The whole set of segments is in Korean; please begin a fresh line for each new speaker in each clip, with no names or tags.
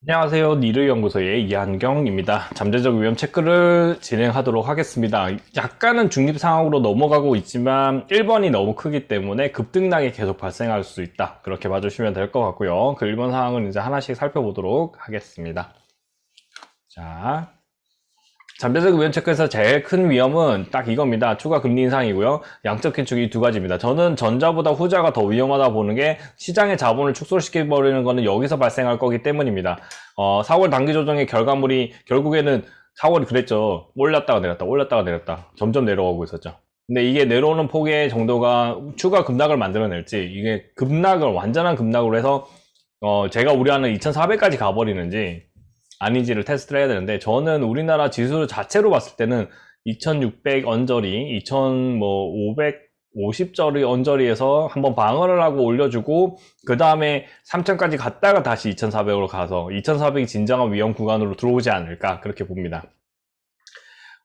안녕하세요. 니르연구소의 이한경입니다. 잠재적 위험 체크를 진행하도록 하겠습니다. 약간은 중립 상황으로 넘어가고 있지만 1번이 너무 크기 때문에 급등락이 계속 발생할 수 있다. 그렇게 봐주시면 될 것 같고요. 그 1번 상황을 이제 하나씩 살펴보도록 하겠습니다. 자, 잠재적 위험 체크에서 제일 큰 위험은 딱 이겁니다. 추가 금리 인상이고요. 양적 긴축이 두 가지입니다. 저는 전자보다 후자가 더 위험하다 보는 게 시장의 자본을 축소시켜버리는 거는 여기서 발생할 거기 때문입니다. 4월 단기 조정의 결과물이 결국에는 4월이 그랬죠. 올랐다가 내렸다, 올랐다가 내렸다. 점점 내려가고 있었죠. 근데 이게 내려오는 폭의 정도가 추가 급락을 만들어낼지, 이게 급락을, 완전한 급락으로 해서, 제가 우려하는 2400까지 가버리는지, 아닌지를 테스트를 해야 되는데, 저는 우리나라 지수 자체로 봤을 때는 2600 언저리, 2550저리 언저리에서 한번 방어를 하고 올려주고, 그 다음에 3000까지 갔다가 다시 2400으로 가서 2400이 진정한 위험 구간으로 들어오지 않을까, 그렇게 봅니다.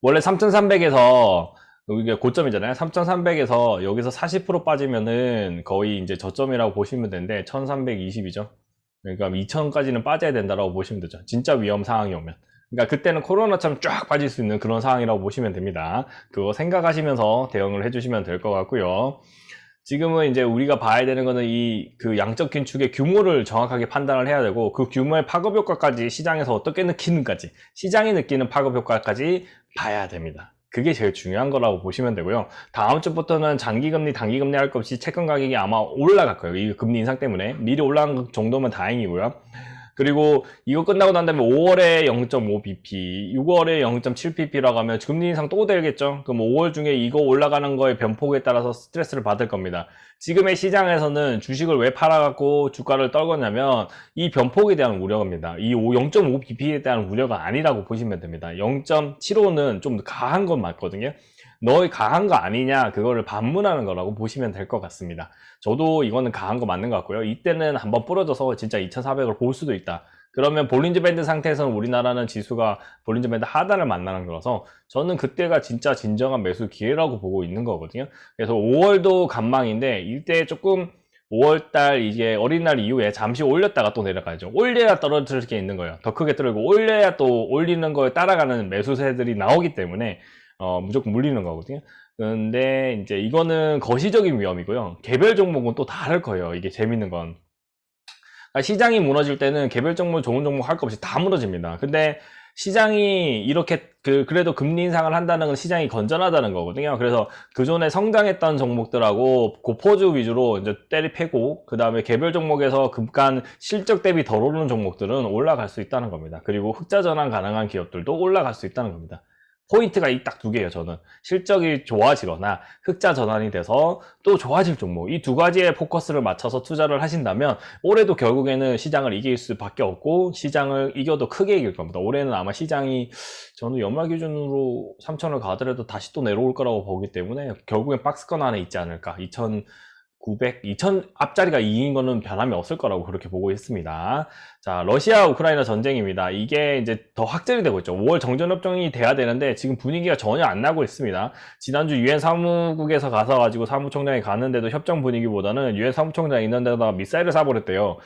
원래 3300에서 이게 고점이잖아요. 3300에서 여기서 40% 빠지면은 거의 이제 저점이라고 보시면 되는데 1320이죠. 그러니까 2000까지는 빠져야 된다라고 보시면 되죠. 진짜 위험 상황이 오면. 그러니까 그때는 코로나처럼 쫙 빠질 수 있는 그런 상황이라고 보시면 됩니다. 그거 생각하시면서 대응을 해주시면 될 것 같고요. 지금은 이제 우리가 봐야 되는 거는 이 그 양적 긴축의 규모를 정확하게 판단을 해야 되고, 그 규모의 파급 효과까지 시장에서 어떻게 느끼는가지, 시장이 느끼는 파급 효과까지 봐야 됩니다. 그게 제일 중요한 거라고 보시면 되고요. 다음 주부터는 장기금리, 단기금리 할 것 없이 채권 가격이 아마 올라갈 거예요. 이 금리 인상 때문에. 미리 올라간 정도면 다행이고요. 그리고 이거 끝나고 난 다음에 5월에 0.5bp, 6월에 0.7bp라고 하면 금리 인상 또 되겠죠. 그럼 5월 중에 이거 올라가는 거의 변폭에 따라서 스트레스를 받을 겁니다. 지금의 시장에서는 주식을 왜 팔아갖고 주가를 떨궜냐면 이 변폭에 대한 우려입니다. 이 0.5bp에 대한 우려가 아니라고 보시면 됩니다. 0.75는 좀 가한 건 맞거든요. 너희 가한 거 아니냐, 그거를 반문하는 거라고 보시면 될 것 같습니다. 저도 이거는 가한 거 맞는 것 같고요. 이때는 한번 부러져서 진짜 2400을 볼 수도 있다. 그러면 볼린저 밴드 상태에서는 우리나라는 지수가 볼린저 밴드 하단을 만나는 거라서 저는 그때가 진짜 진정한 매수 기회라고 보고 있는 거거든요. 그래서 5월도 간망인데 이때 조금 5월달 이제 어린날 이후에 잠시 올렸다가 또 내려가죠. 올려야 떨어질 게 있는 거예요. 더 크게 떨어지고 올려야 또 올리는 거에 따라가는 매수세들이 나오기 때문에 무조건 물리는 거거든요. 근데 이제 이거는 거시적인 위험이고요. 개별 종목은 또 다를 거예요. 이게 재밌는 건. 시장이 무너질 때는 개별 종목 좋은 종목 할 거 없이 다 무너집니다. 근데 시장이 이렇게 그래도 금리 인상을 한다는 건 시장이 건전하다는 거거든요. 그래서 그전에 성장했던 종목들하고 고포즈 위주로 이제 때리 패고, 그 다음에 개별 종목에서 급간 실적 대비 덜 오르는 종목들은 올라갈 수 있다는 겁니다. 그리고 흑자 전환 가능한 기업들도 올라갈 수 있다는 겁니다. 포인트가 이 딱 두 개예요. 저는 실적이 좋아지거나 흑자 전환이 돼서 또 좋아질 종목, 이 두 가지에 포커스를 맞춰서 투자를 하신다면 올해도 결국에는 시장을 이길 수밖에 없고, 시장을 이겨도 크게 이길 겁니다. 올해는 아마 시장이, 저는 연말 기준으로 3천을 가더라도 다시 또 내려올 거라고 보기 때문에 결국엔 박스권 안에 있지 않을까. 2900, 2000 앞자리가 2인 거는 변함이 없을 거라고 그렇게 보고 있습니다. 자, 러시아 우크라이나 전쟁입니다. 이게 이제 더 확전이 되고 있죠. 5월 정전협정이 돼야 되는데 지금 분위기가 전혀 안 나고 있습니다. 지난주 유엔 사무국에서 가서 사무총장이 갔는데도 협정 분위기보다는 유엔 사무총장이 있는 데다가 미사일을 쏴버렸대요.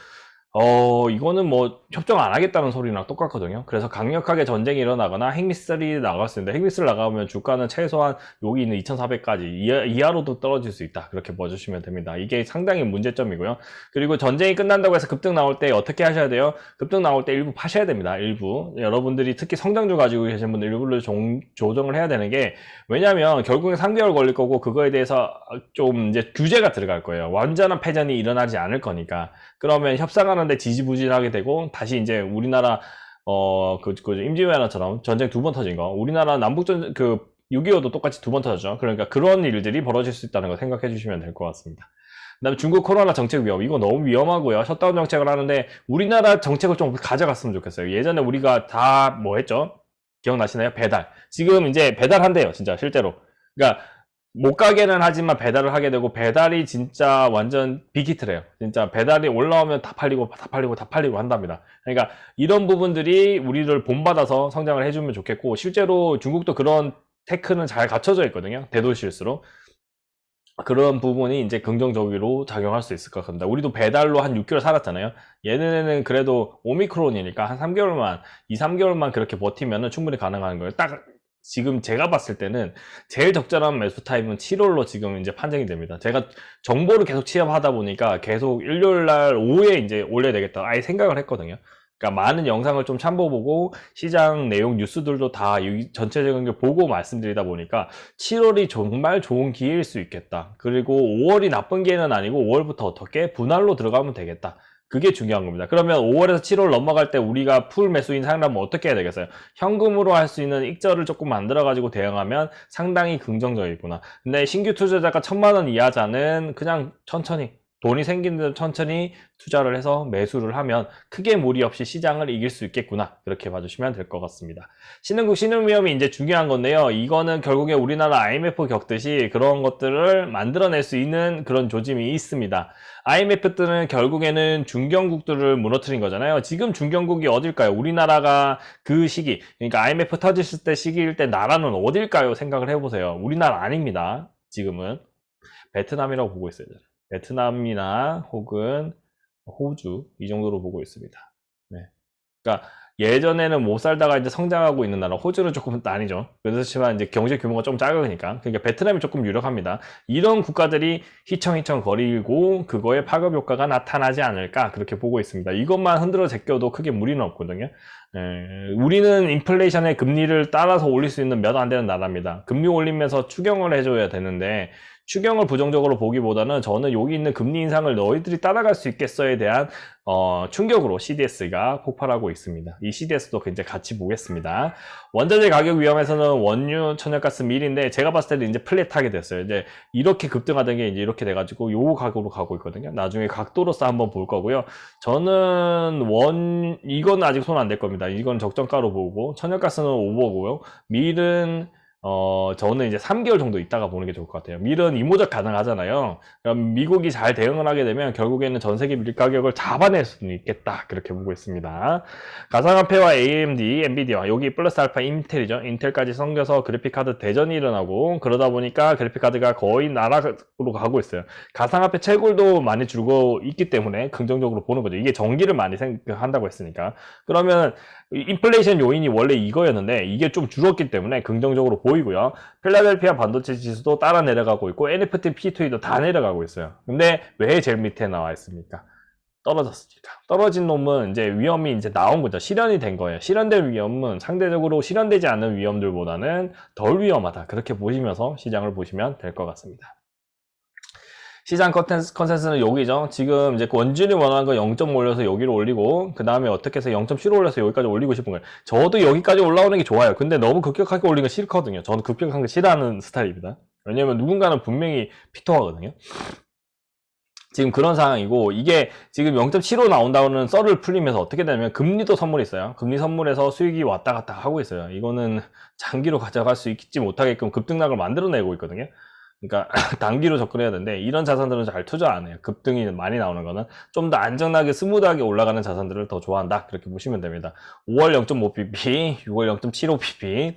이거는 뭐 협정 안 하겠다는 소리랑 똑같거든요. 그래서 강력하게 전쟁이 일어나거나 핵미사일이 나갈 수 있는데, 핵미사일 나가면 주가는 최소한 여기 있는 2400까지 이하로도 떨어질 수 있다. 그렇게 봐주시면 됩니다. 이게 상당히 문제점이고요. 그리고 전쟁이 끝난다고 해서 급등 나올 때 어떻게 하셔야 돼요? 급등 나올 때 일부 파셔야 됩니다. 일부. 여러분들이 특히 성장주 가지고 계신 분들 일부를 조정을 해야 되는 게, 왜냐면 결국엔 3개월 걸릴 거고 그거에 대해서 좀 이제 규제가 들어갈 거예요. 완전한 패전이 일어나지 않을 거니까. 그러면 협상하는데 지지부진하게 되고, 다시 이제 우리나라 임진왜란처럼 전쟁 두 번 터진 거, 우리나라 남북전 6.25도 똑같이 두 번 터졌죠. 그러니까 그런 일들이 벌어질 수 있다는 거 생각해 주시면 될 것 같습니다. 그다음에 중국 코로나 정책 위험, 이거 너무 위험하고요. 셔다운 정책을 하는데 우리나라 정책을 좀 가져갔으면 좋겠어요. 예전에 우리가 다 뭐 했죠? 기억나시나요? 배달. 지금 이제 배달한대요, 진짜 실제로. 그러니까 못 가게는 하지만 배달을 하게 되고, 배달이 진짜 완전 빅히트래요. 진짜 배달이 올라오면 다 팔리고 다 팔리고 다 팔리고 한답니다. 그러니까 이런 부분들이 우리를 본받아서 성장을 해주면 좋겠고, 실제로 중국도 그런 테크는 잘 갖춰져 있거든요. 대도시일수록. 그런 부분이 이제 긍정적으로 작용할 수 있을 것 같습니다. 우리도 배달로 한 6개월 살았잖아요. 얘네는 그래도 오미크론이니까 한 3개월만, 2, 3개월만 그렇게 버티면은 충분히 가능한 거예요. 딱 지금 제가 봤을 때는 제일 적절한 매수 타임은 7월로 지금 이제 판정이 됩니다. 제가 정보를 계속 취합하다 보니까 계속 일요일 날 오후에 이제 올려야 되겠다. 아예 생각을 했거든요. 그러니까 많은 영상을 좀 참고보고 시장 내용 뉴스들도 다 전체적인 걸 보고 말씀드리다 보니까 7월이 정말 좋은 기회일 수 있겠다. 그리고 5월이 나쁜 기회는 아니고 5월부터 어떻게 분할로 들어가면 되겠다. 그게 중요한 겁니다. 그러면 5월에서 7월 넘어갈 때 우리가 풀 매수인 상담은 어떻게 해야 되겠어요? 현금으로 할 수 있는 익절을 조금 만들어 가지고 대응하면 상당히 긍정적이구나. 근데 신규 투자자가 1,000만 원 이하자는 그냥 천천히 돈이 생긴 대로 천천히 투자를 해서 매수를 하면 크게 무리 없이 시장을 이길 수 있겠구나. 그렇게 봐주시면 될 것 같습니다. 신흥국, 신흥위험이 이제 중요한 건데요. 이거는 결국에 우리나라 IMF 겪듯이 그런 것들을 만들어낼 수 있는 그런 조짐이 있습니다. IMF들은 결국에는 중견국들을 무너뜨린 거잖아요. 지금 중견국이 어딜까요? 우리나라가 그 시기, 그러니까 IMF 터졌을 때 시기일 때 나라는 어딜까요? 생각을 해보세요. 우리나라 아닙니다. 지금은. 베트남이라고 보고 있어요. 베트남이나 혹은 호주 이 정도로 보고 있습니다. 네. 그러니까 예전에는 못 살다가 이제 성장하고 있는 나라, 호주는 조금 아니죠. 그렇지만 이제 경제 규모가 좀 작으니까. 그러니까 베트남이 조금 유력합니다. 이런 국가들이 휘청휘청 거리고 그거에 파급 효과가 나타나지 않을까 그렇게 보고 있습니다. 이것만 흔들어 제껴도 크게 무리는 없거든요. 우리는 인플레이션의 금리를 따라서 올릴 수 있는 몇 안 되는 나라입니다. 금리 올리면서 추경을 해줘야 되는데 추경을 부정적으로 보기보다는 저는 여기 있는 금리 인상을 너희들이 따라갈 수 있겠어에 대한 충격으로 CDS가 폭발하고 있습니다. 이 CDS도 굉장히 같이 보겠습니다. 원자재 가격 위험에서는 원유, 천연가스, 밀인데 제가 봤을 때는 이제 플랫하게 됐어요. 이제 이렇게 급등하던 게 이제 이렇게 돼가지고 요 가격으로 가고 있거든요. 나중에 각도로서 한번 볼 거고요. 저는 이건 아직 손 안 댈 겁니다. 이건 적정가로 보고 천연가스는 오버고요. 밀은 저는 이제 3개월 정도 있다가 보는 게 좋을 것 같아요. 밀은 이모작 가능하잖아요. 그럼 미국이 잘 대응을 하게 되면 결국에는 전 세계 밀 가격을 잡아낼 수는 있겠다. 그렇게 보고 있습니다. 가상화폐와 AMD, 엔비디아, 여기 플러스 알파 인텔이죠. 인텔까지 섞여서 그래픽카드 대전이 일어나고 그러다 보니까 그래픽카드가 거의 나락으로 가고 있어요. 가상화폐 채굴도 많이 줄고 있기 때문에 긍정적으로 보는 거죠. 이게 전기를 많이 생각한다고 했으니까. 그러면 인플레이션 요인이 원래 이거였는데 이게 좀 줄었기 때문에 긍정적으로 보이고요. 필라델피아 반도체 지수도 따라 내려가고 있고 NFT, P2E도 다 내려가고 있어요. 근데 왜 제일 밑에 나와 있습니까? 떨어졌으니까. 떨어진 놈은 이제 위험이 이제 나온 거죠. 실현이 된 거예요. 실현된 위험은 상대적으로 실현되지 않은 위험들보다는 덜 위험하다. 그렇게 보시면서 시장을 보시면 될 것 같습니다. 시장 컨센서스는 여기죠. 지금 이제 원준이 원하는 거 0.5 올려서 여기로 올리고 그 다음에 어떻게 해서 0.75 올려서 여기까지 올리고 싶은 거예요. 저도 여기까지 올라오는 게 좋아요. 근데 너무 급격하게 올리는 거 싫거든요. 저는 급격한 거 싫어하는 스타일입니다. 왜냐면 누군가는 분명히 피통하거든요. 지금 그런 상황이고 이게 지금 0.75 나온다는 썰을 풀리면서 어떻게 되냐면 금리도 선물이 있어요. 금리 선물에서 수익이 왔다 갔다 하고 있어요. 이거는 장기로 가져갈 수 있지 못하게끔 급등락을 만들어내고 있거든요. 그러니까 단기로 접근해야 되는데 이런 자산들은 잘 투자 안 해요. 급등이 많이 나오는 거는 좀 더 안전하게 스무드하게 올라가는 자산들을 더 좋아한다. 그렇게 보시면 됩니다. 5월 0.5pp, 6월 0.75pp,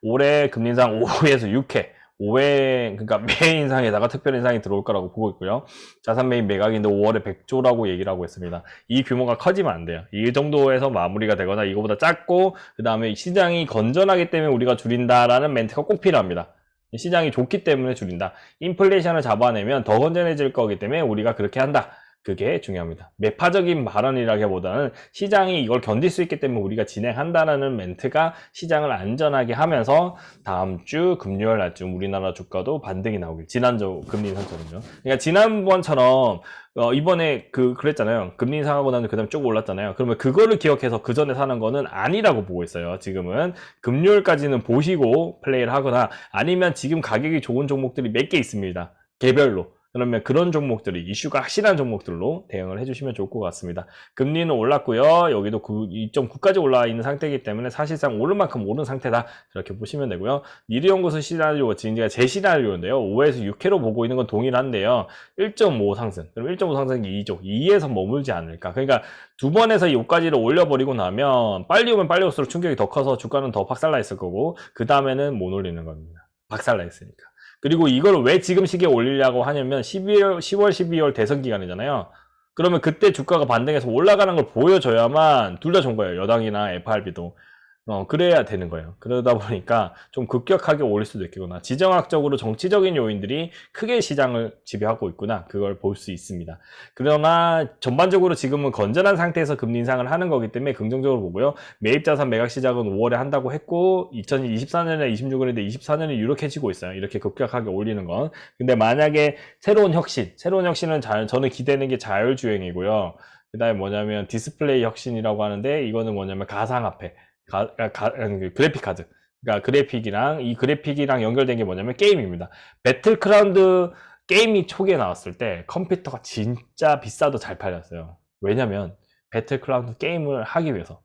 올해 금리 인상 5에서 6회 5회 그러니까 매 인상에다가 특별 인상이 들어올 거라고 보고 있고요. 자산 매입 매각인데 5월에 100조라고 얘기를 하고 있습니다. 이 규모가 커지면 안 돼요. 이 정도에서 마무리가 되거나 이거보다 작고 그 다음에 시장이 건전하기 때문에 우리가 줄인다라는 멘트가 꼭 필요합니다. 시장이 좋기 때문에 줄인다. 인플레이션을 잡아내면 더 건전해질 거기 때문에 우리가 그렇게 한다. 그게 중요합니다. 매파적인 발언이라기보다는 시장이 이걸 견딜 수 있기 때문에 우리가 진행한다라는 멘트가 시장을 안전하게 하면서 다음 주 금요일 날쯤 우리나라 주가도 반등이 나오길. 지난주 금리 인상처럼요. 그러니까 지난번처럼 이번에 그랬잖아요. 금리 인상하고 나서 그다음에 쭉 올랐잖아요. 그러면 그거를 기억해서 그 전에 사는 거는 아니라고 보고 있어요. 지금은 금요일까지는 보시고 플레이를 하거나 아니면 지금 가격이 좋은 종목들이 몇 개 있습니다. 개별로. 그러면 그런 종목들이 이슈가 확실한 종목들로 대응을 해주시면 좋을 것 같습니다. 금리는 올랐고요. 여기도 2.9까지 올라와 있는 상태이기 때문에 사실상 오른 만큼 오른 상태다. 그렇게 보시면 되고요. 미래연구소 시나리오가 지금 제 시나리오인데요. 5에서 6회로 보고 있는 건 동일한데요. 1.5 상승. 그럼 1.5 상승이 2죠. 2에서 머물지 않을까. 그러니까 두 번에서 여기까지를 올려버리고 나면 빨리 오면 빨리 올수록 충격이 더 커서 주가는 더 박살나 있을 거고 그 다음에는 못 올리는 겁니다. 박살나 있으니까. 그리고 이걸 왜 지금 시기에 올리려고 하냐면 10월, 12월 대선 기간이잖아요. 그러면 그때 주가가 반등해서 올라가는 걸 보여줘야만 둘 다 좋은 거예요. 여당이나 FRB도. 그래야 되는 거예요. 그러다 보니까 좀 급격하게 올릴 수도 있겠구나. 지정학적으로 정치적인 요인들이 크게 시장을 지배하고 있구나. 그걸 볼 수 있습니다. 그러나 전반적으로 지금은 건전한 상태에서 금리 인상을 하는 거기 때문에 긍정적으로 보고요. 매입자산 매각 시작은 5월에 한다고 했고 2024년에 26월인데 24년이 유력해지고 있어요. 이렇게 급격하게 올리는 건. 근데 만약에 새로운 혁신은 저는 기대되는 게 자율주행이고요. 그 다음에 뭐냐면 디스플레이 혁신이라고 하는데 이거는 뭐냐면 가상화폐. 그래픽 카드. 그러니까 이 그래픽이랑 연결된 게 뭐냐면 게임입니다. 배틀그라운드 게임이 초기에 나왔을 때 컴퓨터가 진짜 비싸도 잘 팔렸어요. 왜냐면 배틀그라운드 게임을 하기 위해서.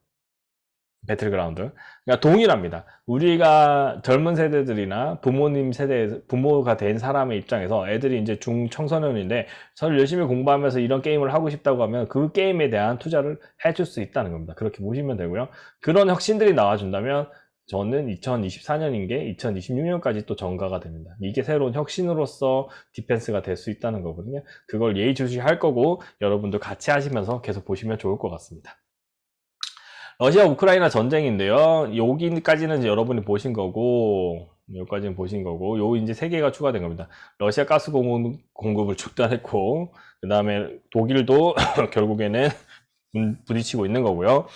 배틀그라운드. 그러니까 동일합니다. 우리가 젊은 세대들이나 부모님 세대, 부모가 된 사람의 입장에서 애들이 이제 중청소년인데 저를 열심히 공부하면서 이런 게임을 하고 싶다고 하면 그 게임에 대한 투자를 해줄 수 있다는 겁니다. 그렇게 보시면 되고요. 그런 혁신들이 나와준다면 저는 2024년인 게 2026년까지 또 전가가 됩니다. 이게 새로운 혁신으로서 디펜스가 될 수 있다는 거거든요. 그걸 예의주시할 거고 여러분도 같이 하시면서 계속 보시면 좋을 것 같습니다. 러시아 우크라이나 전쟁인데요. 여기까지는 이제 여러분이 보신 거고, 여기까지는 보신 거고, 요 이제 세 개가 추가된 겁니다. 러시아 가스 공급을 중단했고, 그 다음에 독일도 결국에는 부딪히고 있는 거고요.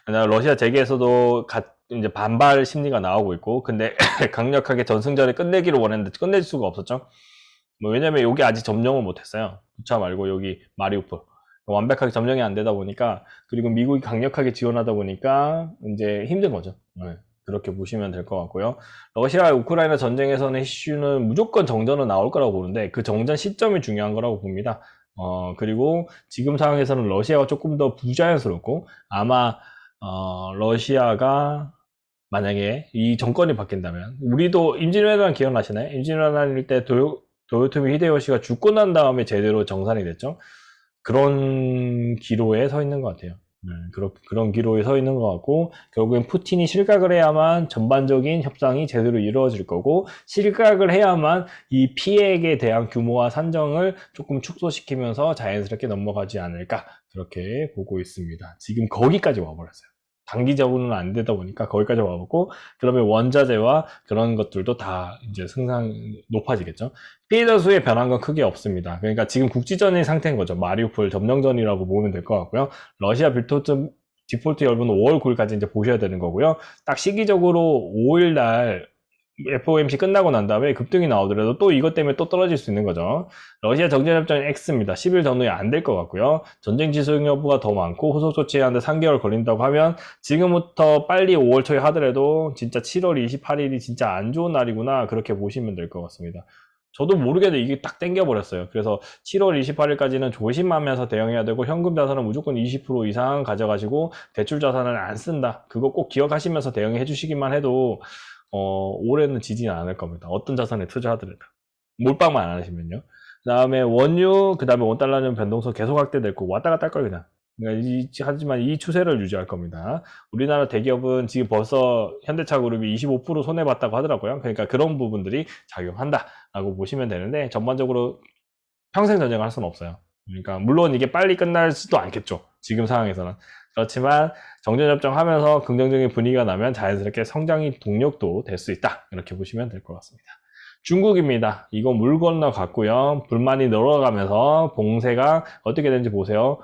러시아 재계에서도 이제 반발 심리가 나오고 있고, 근데 강력하게 전승전에 끝내기를 원했는데 끝낼 수가 없었죠. 왜냐면 여기 아직 점령을 못했어요. 부차 말고 여기 마리우폴. 완벽하게 점령이 안 되다 보니까, 그리고 미국이 강력하게 지원하다 보니까 이제 힘든 거죠. 네, 그렇게 보시면 될 것 같고요. 러시아 우크라이나 전쟁에서는 이슈는 무조건 정전은 나올 거라고 보는데 그 정전 시점이 중요한 거라고 봅니다. 그리고 지금 상황에서는 러시아가 조금 더 부자연스럽고 아마 러시아가 만약에 이 정권이 바뀐다면 우리도 임진왜란 기억나시나요? 임진왜란일 때 도요토미 히데요시가 죽고 난 다음에 제대로 정산이 됐죠. 그런 기로에 서 있는 것 같아요. 그런 기로에 서 있는 것 같고, 결국엔 푸틴이 실각을 해야만 전반적인 협상이 제대로 이루어질 거고, 실각을 해야만 이 피해에 대한 규모와 산정을 조금 축소시키면서 자연스럽게 넘어가지 않을까, 그렇게 보고 있습니다. 지금 거기까지 와버렸어요. 단기적으로는 안 되다 보니까 거기까지 와보고, 그러면 원자재와 그런 것들도 다 이제 높아지겠죠. 피해자 수에 변한 건 크게 없습니다. 그러니까 지금 국지전의 상태인 거죠. 마리우폴 점령전이라고 보면 될 것 같고요. 러시아 디폴트 여러분 5월 9일까지 이제 보셔야 되는 거고요. 딱 시기적으로 5일 날 FOMC 끝나고 난 다음에 급등이 나오더라도 또 이것 때문에 또 떨어질 수 있는 거죠. 러시아 정전협정은 X입니다. 10일 전후에 안 될 것 같고요. 전쟁 지속 여부가 더 많고 후속 조치하는데 3개월 걸린다고 하면 지금부터 빨리 5월 초에 하더라도 진짜 7월 28일이 진짜 안 좋은 날이구나 그렇게 보시면 될 것 같습니다. 저도 모르게도 이게 딱 땡겨버렸어요. 그래서 7월 28일까지는 조심하면서 대응해야 되고 현금 자산은 무조건 20% 이상 가져가시고 대출 자산을 안 쓴다. 그거 꼭 기억하시면서 대응해 주시기만 해도 올해는 지지는 않을 겁니다. 어떤 자산에 투자하더라도. 몰빵만 안 하시면요. 그 다음에 원유, 그 다음에 원달러는 변동성 계속 확대될 거고, 왔다 갔다 할 걸, 그냥. 그러니까 하지만 이 추세를 유지할 겁니다. 우리나라 대기업은 지금 벌써 현대차 그룹이 25% 손해봤다고 하더라고요. 그러니까 그런 부분들이 작용한다라고 보시면 되는데, 전반적으로 평생 전쟁을 할 수는 없어요. 그러니까, 물론 이게 빨리 끝날지도 않겠죠. 지금 상황에서는. 그렇지만 정전협정 하면서 긍정적인 분위기가 나면 자연스럽게 성장의 동력도 될 수 있다. 이렇게 보시면 될 것 같습니다. 중국입니다. 이거 물 건너 갔고요. 불만이 늘어가면서 봉쇄가 어떻게 되는지 보세요.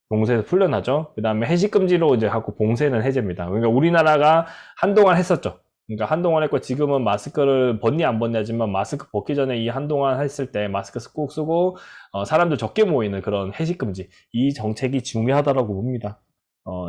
봉쇄에서 풀려나죠. 그 다음에 해식금지로 이제 하고 봉쇄는 해제입니다. 그러니까 우리나라가 한동안 했었죠. 그러니까 한동안 했고 지금은 마스크를 벗니 안 벗냐지만 마스크 벗기 전에 이 한동안 했을 때 마스크 꼭 쓰고 사람들 적게 모이는 그런 해식금지 이 정책이 중요하다고 봅니다.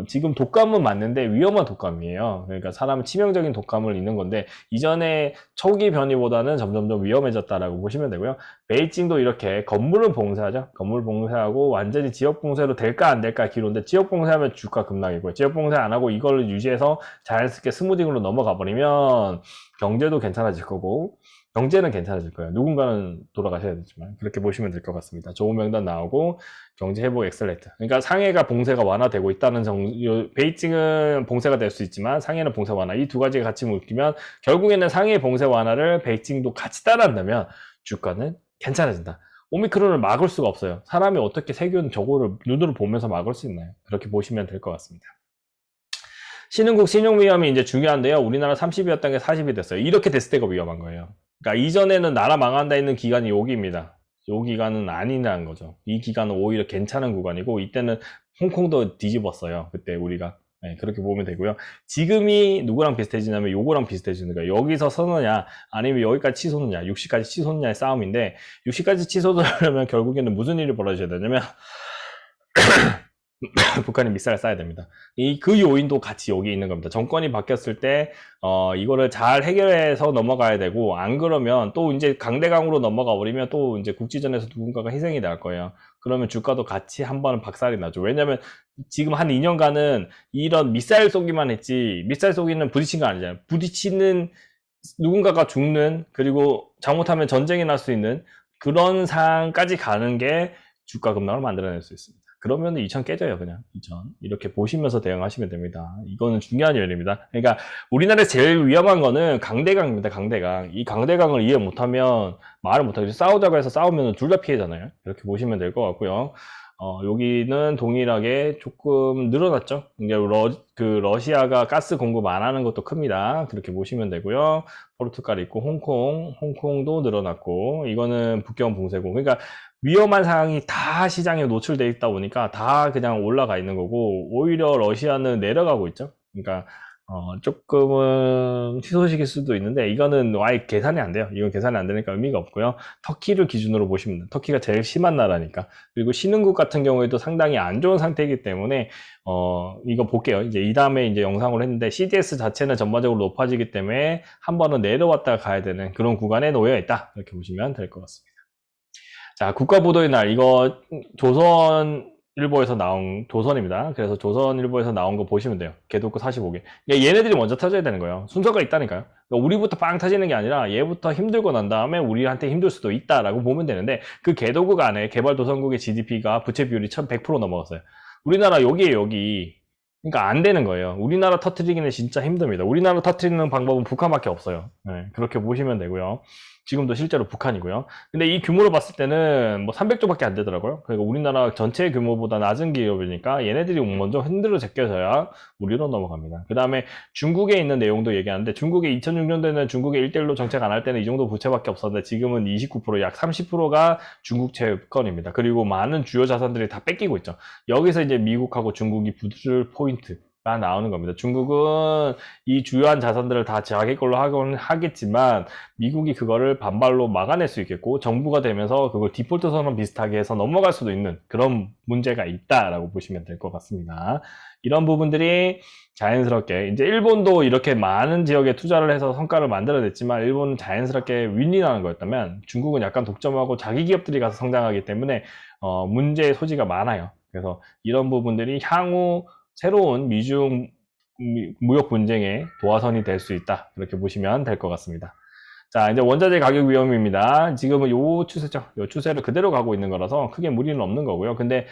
지금 독감은 맞는데 위험한 독감이에요. 그러니까 사람 치명적인 독감을 있는 건데 이전에 초기 변이보다는 점점점 위험해졌다라고 보시면 되고요. 베이징도 이렇게 건물을 봉쇄하죠. 건물 봉쇄하고 완전히 지역 봉쇄로 될까 안 될까 기로인데 지역 봉쇄하면 주가 급락이고요. 지역 봉쇄 안 하고 이걸 유지해서 자연스럽게 스무딩으로 넘어가 버리면 경제도 괜찮아질 거고 경제는 괜찮아질 거예요. 누군가는 돌아가셔야 되지만 그렇게 보시면 될 것 같습니다. 좋은 명단 나오고 경제 회복 엑셀렌트. 그러니까 상해가 봉쇄가 완화되고 있다는 베이징은 봉쇄가 될 수 있지만 상해는 봉쇄 완화. 이 두 가지가 같이 묶이면 결국에는 상해 봉쇄 완화를 베이징도 같이 따라한다면 주가는 괜찮아진다. 오미크론을 막을 수가 없어요. 사람이 어떻게 세균 저거를 눈으로 보면서 막을 수 있나요? 그렇게 보시면 될 것 같습니다. 신흥국 신용 위험이 이제 중요한데요. 우리나라 30이었던 게 40이 됐어요. 이렇게 됐을 때가 위험한 거예요. 그러니까 이전에는 나라 망한다 있는 기간이 여기입니다. 요 기간은 아니라는 거죠. 이 기간은 오히려 괜찮은 구간이고 이때는 홍콩도 뒤집었어요. 그때 우리가. 네, 그렇게 보면 되고요. 지금이 누구랑 비슷해지냐면 요거랑 비슷해지는 거예요. 여기서 서느냐 아니면 여기까지 치솟느냐 60까지 치솟느냐의 싸움인데 60까지 치솟으려면 결국에는 무슨 일이 벌어져야 되냐면 북한이 미사일을 쏴야 됩니다. 그 요인도 같이 여기 있는 겁니다. 정권이 바뀌었을 때, 이거를 잘 해결해서 넘어가야 되고, 안 그러면 또 이제 강대강으로 넘어가 버리면 또 이제 국지전에서 누군가가 희생이 날 거예요. 그러면 주가도 같이 한 번은 박살이 나죠. 왜냐면 지금 한 2년간은 이런 미사일 쏘기만 했지, 미사일 쏘기는 부딪힌 거 아니잖아요. 부딪히는 누군가가 죽는, 그리고 잘못하면 전쟁이 날 수 있는 그런 상황까지 가는 게 주가 급락을 만들어낼 수 있습니다. 그러면 2000 깨져요, 그냥. 2000. 이렇게 보시면서 대응하시면 됩니다. 이거는 중요한 요인입니다. 그러니까 우리나라에서 제일 위험한 거는 강대강입니다, 강대강. 이 강대강을 이해 못하면 말을 못하고 싸우자고 해서 싸우면 둘 다 피해잖아요. 이렇게 보시면 될 것 같고요. 여기는 동일하게 조금 늘어났죠. 이제 러시아가 가스 공급 안 하는 것도 큽니다. 그렇게 보시면 되고요. 포르투갈 있고 홍콩도 늘어났고, 이거는 북경 봉쇄고. 그러니까 위험한 상황이 다 시장에 노출되어 있다 보니까 다 그냥 올라가 있는 거고, 오히려 러시아는 내려가고 있죠. 그러니까 조금은 희소식일 수도 있는데 이거는 아예 계산이 안 돼요. 이건 계산이 안 되니까 의미가 없고요. 터키를 기준으로 보시면 돼요. 터키가 제일 심한 나라니까. 그리고 신흥국 같은 경우에도 상당히 안 좋은 상태이기 때문에 이거 볼게요. 이제 이 다음에 이제 영상으로 했는데 CDS 자체는 전반적으로 높아지기 때문에 한 번은 내려왔다가 가야 되는 그런 구간에 놓여 있다. 이렇게 보시면 될 것 같습니다. 자, 국가보도의 날, 이거 조선일보에서 나온, 조선입니다. 그래서 조선일보에서 나온 거 보시면 돼요. 개도구 45개. 얘네들이 먼저 터져야 되는 거예요. 순서가 있다니까요. 그러니까 우리부터 빵 터지는 게 아니라 얘부터 힘들고 난 다음에 우리한테 힘들 수도 있다라고 보면 되는데, 그 개도국 안에 개발도상국의 GDP가 부채 비율이 1100% 넘어갔어요. 우리나라 여기에 여기. 그러니까 안 되는 거예요. 우리나라 터트리기는 진짜 힘듭니다. 우리나라 터트리는 방법은 북한밖에 없어요. 네, 그렇게 보시면 되고요. 지금도 실제로 북한이고요. 근데 이 규모로 봤을 때는 뭐 300조밖에 안 되더라고요. 그러니까 우리나라 전체 규모보다 낮은 기업이니까 얘네들이 먼저 흔들어 제껴져야 우리로 넘어갑니다. 그 다음에 중국에 있는 내용도 얘기하는데, 중국에 2006년도에는 중국에 1대1로 정책 안 할 때는 이 정도 부채밖에 없었는데 지금은 29%, 약 30%가 중국 채권입니다. 그리고 많은 주요 자산들이 다 뺏기고 있죠. 여기서 이제 미국하고 중국이 붙을 포인트가 나오는 겁니다. 중국은 이 주요한 자산들을 다 자기 걸로 하겠지만 미국이 그거를 반발로 막아낼 수 있겠고, 정부가 되면서 그걸 디폴트 선언 비슷하게 해서 넘어갈 수도 있는 그런 문제가 있다라고 보시면 될 것 같습니다. 이런 부분들이 자연스럽게, 이제 일본도 이렇게 많은 지역에 투자를 해서 성과를 만들어냈지만 일본은 자연스럽게 윈윈하는 거였다면 중국은 약간 독점하고 자기 기업들이 가서 성장하기 때문에 문제의 소지가 많아요. 그래서 이런 부분들이 향후 새로운 미중 무역 분쟁의 도화선이 될 수 있다. 이렇게 보시면 될 것 같습니다. 자, 이제 원자재 가격 위험입니다. 지금은 요 추세죠. 요 추세를 그대로 가고 있는 거라서 크게 무리는 없는 거고요. 근데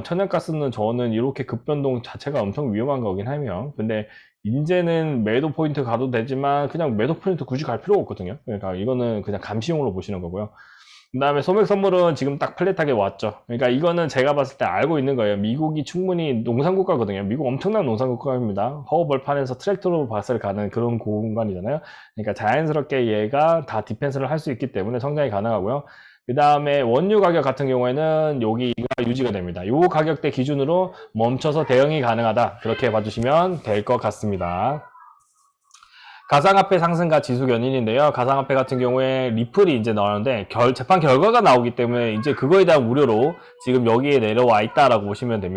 천연가스는 저는 이렇게 급변동 자체가 엄청 위험한 거긴 하며, 근데 이제는 매도 포인트 가도 되지만 그냥 매도 포인트 굳이 갈 필요가 없거든요. 그러니까 이거는 그냥 감시용으로 보시는 거고요. 그 다음에 소맥 선물은 지금 딱 플랫하게 왔죠. 그러니까 이거는 제가 봤을 때 알고 있는 거예요. 미국이 충분히 농산국가거든요. 미국 엄청난 농산국가입니다. 허허벌판에서 트랙터로 밭을 가는 그런 공간이잖아요. 그러니까 자연스럽게 얘가 다 디펜스를 할 수 있기 때문에 성장이 가능하고요. 그 다음에 원유 가격 같은 경우에는 여기가 유지가 됩니다. 요 가격대 기준으로 멈춰서 대응이 가능하다. 그렇게 봐주시면 될 것 같습니다. 가상화폐 상승과 지수 견인인데요. 가상화폐 같은 경우에 리플이 이제 나오는데 재판 결과가 나오기 때문에 이제 그거에 대한 우려로 지금 여기에 내려와 있다라고 보시면 됩니다.